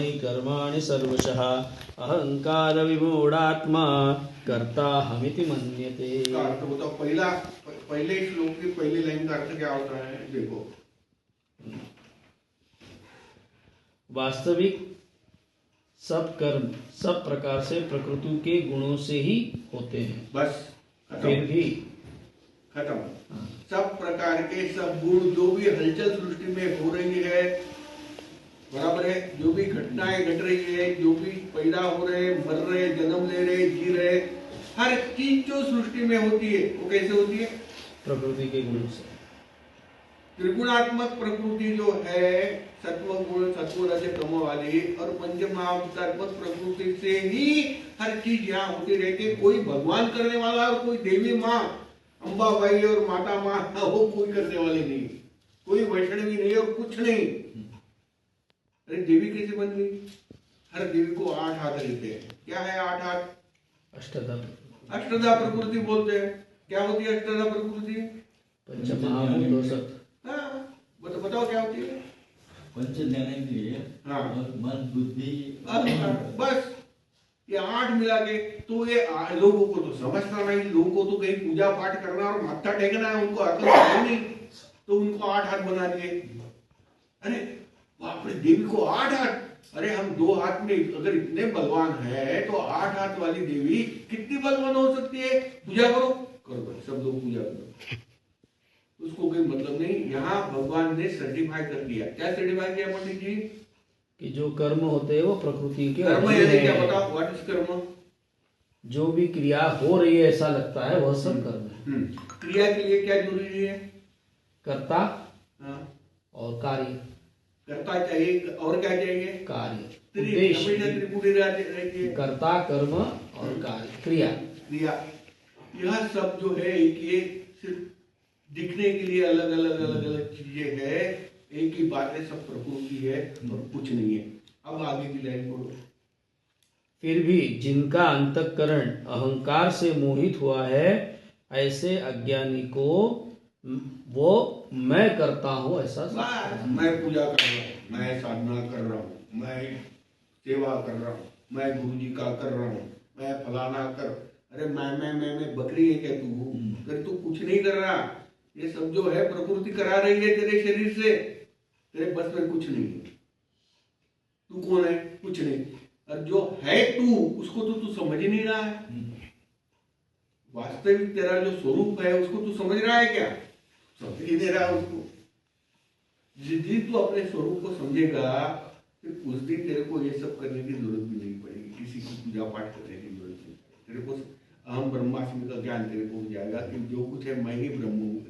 मयि कर्माणि सर्वशः अहंकार विमूढ़ात्मा कर्ताहमिति मन्यते। अर्थ बताओ, पहले श्लोक की पहली लाइन का अर्थ क्या होता है? देखो, वास्तविक सब कर्म सब प्रकार से प्रकृति के गुणों से ही होते हैं। बस फिर भी खत्म। सब प्रकार के सब गुण जो भी हलचल सृष्टि में हो रही है, बराबर है, जो भी घटनाएं घट रही है, जो भी पैदा हो रहे, मर रहे, जन्म ले रहे, जी रहे, हर चीज जो सृष्टि में होती है वो कैसे होती है? प्रकृति के गुणों से। त्रिगुणात्मक प्रकृति जो है, सत्व गुण, सत्व रज तम वाली, और पंचमहाभूतात्मक प्रकृति से ही हर चीज यहाँ होती रहती है। कोई भगवान करने वाला और कोई देवी माँ अंबाबाई और माता माँ वो कोई करने वाली नहीं, कोई वैष्णवी नहीं और कुछ नहीं। अरे देवी कैसे बन गई? हर देवी को 8 हाथ रहते हैं। क्या है 8 हाथ? अष्टधा प्रकृति बोलते हैं। क्या होती है अष्टधा प्रकृति? पंचमहाभूत। हाँ, बताओ क्या होती है? पंच ज्ञानेंद्रिय, हाँ, मन, बुद्धि, बस ये 8 मिला के। तो ये लोगों को तो समझना नहीं, लोगों को तो कहीं पूजा पाठ करना और माथा टेकना है, उनको अकल है नहीं, तो उनको 8 हाथ बना दिए। अरे बाप रे, देवी को 8 हाथ! अरे हम 2 हाथ में अगर इतने बलवान है तो 8 हाथ वाली देवी कितनी बलवान हो सकती है? पूजा करो भाई, सब लोग पूजा करो, उसको कोई मतलब नहीं। यहाँ भगवान ने सर्टिफाई कर दिया। क्या सर्टिफाई किया पंडित जी? कि जो कर्म होते हैं वो प्रकृति के कर्म है। क्या बताओ, व्हाट इज कर्म? जो भी क्रिया हो रही है ऐसा लगता है वह सब कर्म है। क्रिया के लिए क्या जरूरी है? कर्ता और कार्य। कर्ता चाहिए और क्या चाहिए? कार्य। त्रिपुटी कर्ता, कर्म और कार्य, क्रिया। यह सब जो है ये सिर्फ दिखने के लिए अलग अलग चीजें है, एक ही बात है, सब प्रकृति है और कुछ नहीं है। अब आगे की लाइन पढ़ो। फिर भी जिनका अंतःकरण अहंकार से मोहित हुआ है, ऐसे अज्ञानी को वो मैं करता हूँ ऐसा मैं पूजा कर रहा हूँ, मैं साधना कर रहा हूँ, मैं सेवा कर रहा हूँ, मैं गुरु जी का कर रहा हूँ, मैं फलाना कर। अरे मैं बकरी है क्या तू? अगर तू कुछ नहीं कर रहा, ये सब जो है प्रकृति करा रही है तेरे शरीर से, तेरे बस में कुछ नहीं है। तू कौन है? कुछ नहीं। और जो है तू, उसको तो तू समझ ही नहीं रहा है। वास्तविक तेरा जो स्वरूप है उसको तू समझ रहा है क्या? समझ ही नहीं रहा उसको। जिस दिन तू अपने स्वरूप को समझेगा, फिर उस दिन तेरे को ये सब करने की जरूरत भी नहीं पड़ेगी, किसी की पूजा पाठ करने की जरूरत नहीं पड़ेगी। तेरे को अहम ब्रह्मास्मि का ज्ञान तेरे को हो जाएगा कि जो कुछ है मैं ही ब्रह्म हूँ।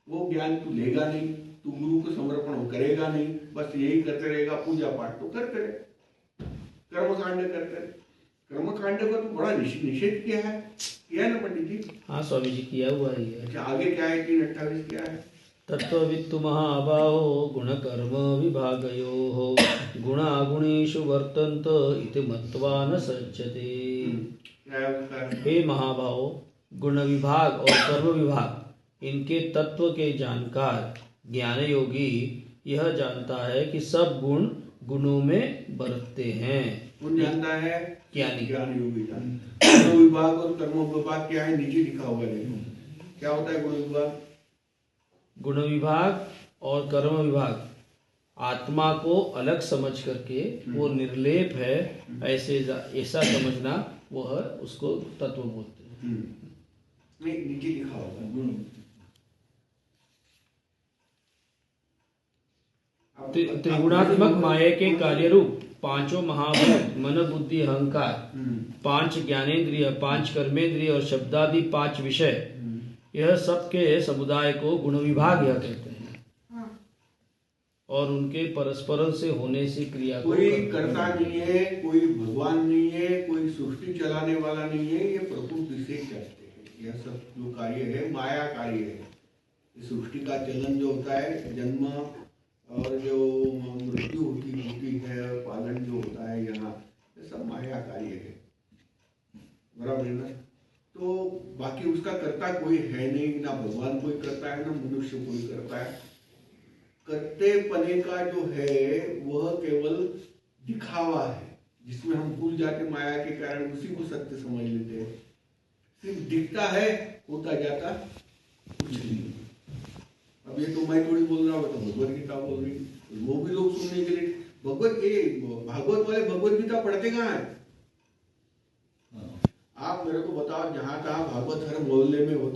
वो ज्ञान तू लेगा नहीं, तू गुरु को समर्पण करेगा नहीं, बस यही करते रहेगा। पूजा पाठ तो करते रहे, कर्मकांड करते रहे। कर्मकांड का तो बड़ा निषेध किया है ना पंडित जी? हाँ स्वामी जी, किया हुआ ही है। अच्छा, आगे क्या है? 3:28 क्या है? तत्त्ववित्तु महाबाहो गुणकर्म विभागयोः गुणागुणेषु वर्तन्त इति मत्वा न सज्जते। हे महाबाहो, गुण विभाग और कर्म विभाग इनके तत्व के जानकार ज्ञान योगी यह जानता है कि सब गुण गुणों में बरतते हैं। कौन जानता है? ज्ञानी, ज्ञान योगी जानता है। गुण विभाग और कर्म विभाग क्या है? नीचे लिखा हुआ है। क्या होता है गुण विभाग? गुण विभाग और कर्म विभाग आत्मा को अलग समझ करके वो निर्लेप है ऐसा समझना, वह उसको तत्व बोलते हैं। नहीं, नीचे लिखा होगा। त्रिगुणात्मक माया के कार्य रूप 5 महाभूत मन बुद्धि अहंकार, 5 ज्ञानेन्द्रिय, 5 कर्मेंद्रिय और शब्दादि 5 विषय, यह सब के समुदाय को गुण विभाग यह कहते हैं। और उनके परस्पर से होने से क्रिया कोई कर्ता नहीं है, कोई भगवान नहीं है, कोई सृष्टि चलाने वाला नहीं है, ये प्रकृति से चलते हैं। यह सब जो कार्य है माया कार्य है। सृष्टि का चलन जो होता है, जन्म और जो मृत्यु होती है, पालन जो होता है यहाँ, ये सब माया कार्य है, बराबर है ना? तो बाकी उसका कर्ता कोई है नहीं, ना भगवान कोई करता है, ना मनुष्य कोई करता है। करते पने का जो है वह केवल जाते माया के कारण, उसी को सत्य समझ लेते हैं। सिर्फ दिखता है, होता जाता कुछ नहीं। अब ये तो मैं थोड़ी बोल रहा हूँ, तो भगवत गीता बोल रही, वो भी लोग सुनने के लिए। भागवत वाले भगवत गीता पढ़ते कहाँ है? आप मेरे को बताओ, जहां तहां भागवत हर मोहल्ले में होते